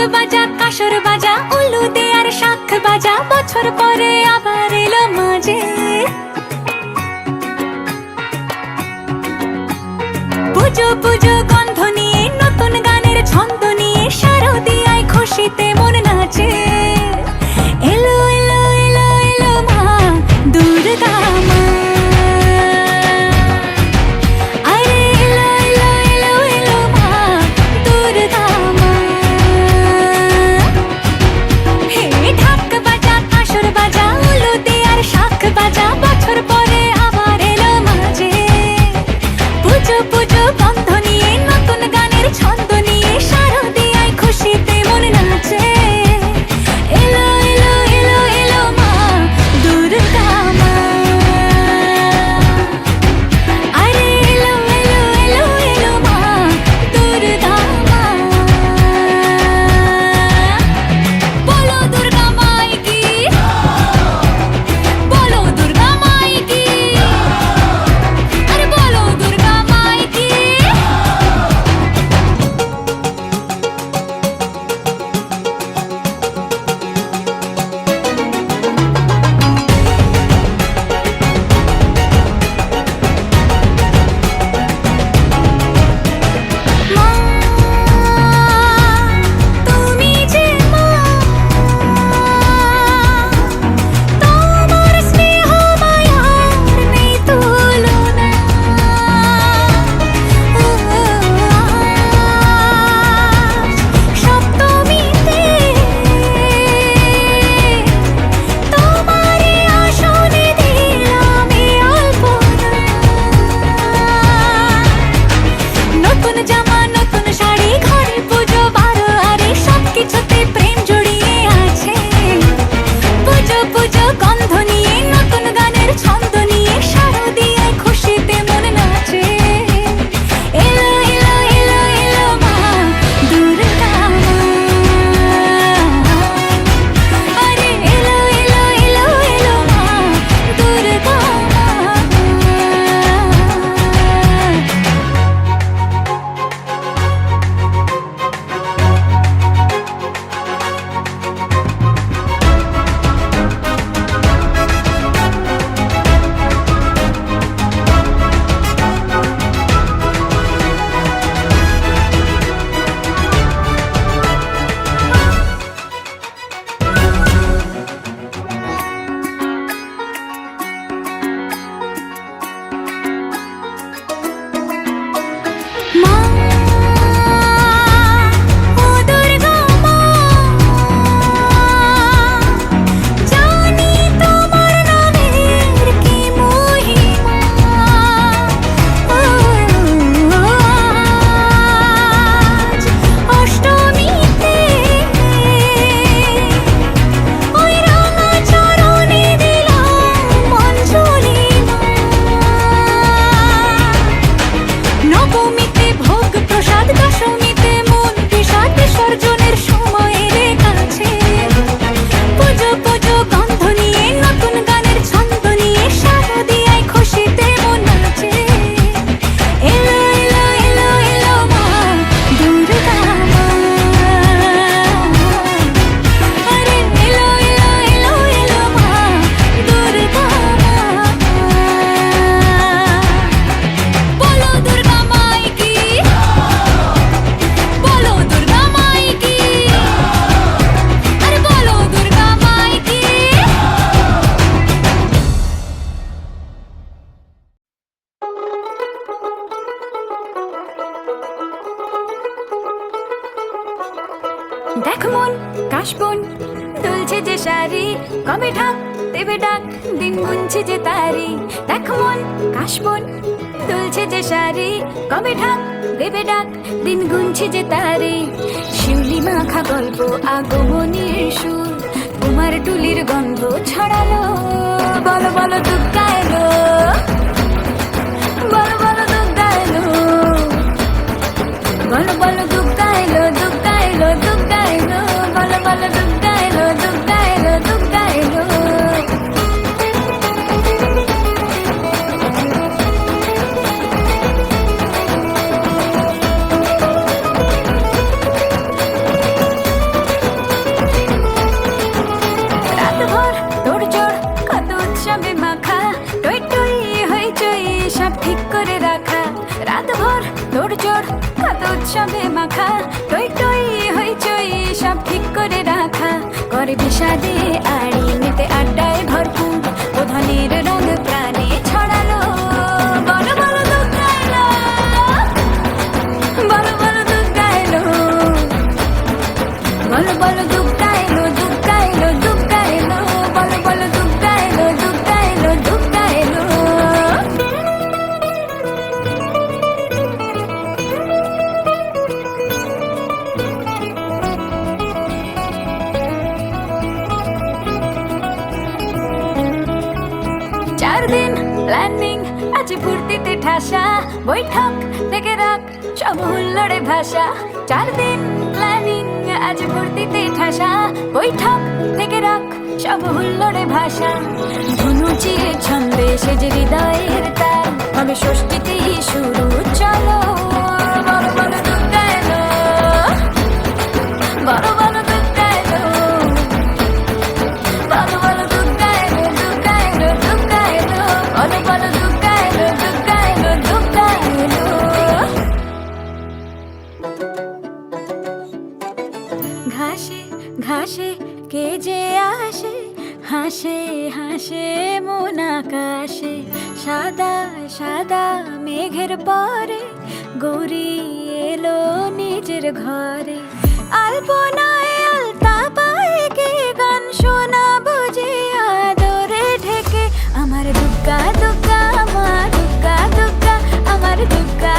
বাজা কাসর বাজা উলু দে আর শাখ বাজা বছর পরে আবার এলো মাঝে পুজো পুজো গন্ধ নিয়ে নতুন গানের ছন্দ নিয়ে শারদিয়ায় খুশিতে মন নাচে এলো এলো এলো এলো মা দুর্গা মা আরে এলো এলো এলো এলো মা দুর্গা মা হে ঢাক বাজা কাসর বাজা উলু দে আর শাখ বাজা বছর পরে আবার এলো মাঝে পুজো পুজো গন্ধ নিয়ে নতুন গানের ছন্দ নিয়ে শারদিয়ায় খুশিতে মন নাচে এলো এলো এলো এলো মা দুর্গা মা আরে এলো এলো এলো এলো মা দুর্গা মা বলো দুর্গা মাই কি বলো দুর্গা মাই কি আরে বলো দুর্গা মাই কি মা তুমি যে মা তোমার স্নেহ মায়ার নেই তুলনা সপ্তমীতে তোমারে আসনে দিলাম এই অল্পনা নতুন জামা নতুন শাড়ি ঘরে পুজো বারো আরে সবকিছুতে প্রেম জড়িয়ে আছে পুজো পুজো গন্ধ নিয়ে নতুন গানের ছন্দ নিয়ে শারদিয়ায় খুশিতে মন নাচে এলো এলো এলো এলো মা দুর্গা মা আরে এলো এলো এলো এলো মা দুর্গা মা মা ও দুর্গা মা জানি তোমার নামের কি মহিমা আজ অষ্টমীতে ওই রাঙা চরণে দিলাম অঞ্জলি নবমীতে ভোগ প্রসাদ দশমীতে মন বিষাদ বিসর্জনের সময় এলে কাছে পুজো পুজো গন্ধ নিয়ে নতুন গানের ছন্দ নিয়ে শারদিয়ায় খুশিতে মন নাচে এলো এলো এলো এলো মা দুর্গা মা আরে এলো এলো এলো এলো মা দুর্গা মা বলো দুর্গা মাই কি বলো দুর্গা মাই কি আরে বলো দুর্গা মাই কি দেখ মন কাশবন দুলছে যে শাড়ি কবে ঢাক দেবে ডাক দিন গুনছে যে তারি দেখ মন কাশবন দুলছে যে শাড়ি কবে ঢাক দেবে ডাক দিন গুনছে যে তারি শিউলি মাখা গল্প আগমনীর সুর তোমার টুলির গন্ধ ছড়ালো বলো বলো দুর্গা এলো বলো বলো দুর্গা এলো বলো বলো দুর্গা এলো দুর্গা এলো দুর্গা এলো বলো বলো দুর্গা এলো দুর্গা এলো দুর্গা এলো বলো বলো দুগ্গা এলো দুগ্গা এলো দুগ্গা এলো বলো বলো দুগ্গা এলো দুগ্গা এলো দুগ্গা এলো 4 দিন প্ল্যানিং আছে ফুর্তিতে ঠাসা বৈঠক থেকে রাখ সব হুল্লোড়ে ভাষা 4 দিন প্ল্যানিং আছে ফুর্তিতে ঠাসা বৈঠক থেকে রাখ সব হুল্লোড়ে ভাষা ধনুচিয়ে ছন্দে সেজে হৃদয়ের তার হবে ষষ্ঠীতেই শুরু চলো বলো বলো দুগ্গা এলো বলো বলো দুগ্গা এলো বলো বলো দুগ্গা এলো দুগ্গা এলো দুগ্গা এলো বলো বলো দুগ্গা এলো দুগ্গা এলো দুগ্গা এলো ঘাসে ঘাসে কে যে আসে হাসে হাসে মন আকাশে সাদা সাদা মেঘের পরে গৌরী এলো নিজের ঘরে আলপনায় আলতা পায়ে কে গান শোনাবো যে আদরে ঢেকে আমার দুগ্গা দুগ্গা মা দুগ্গা দুগ্গা আমার দুগ্গা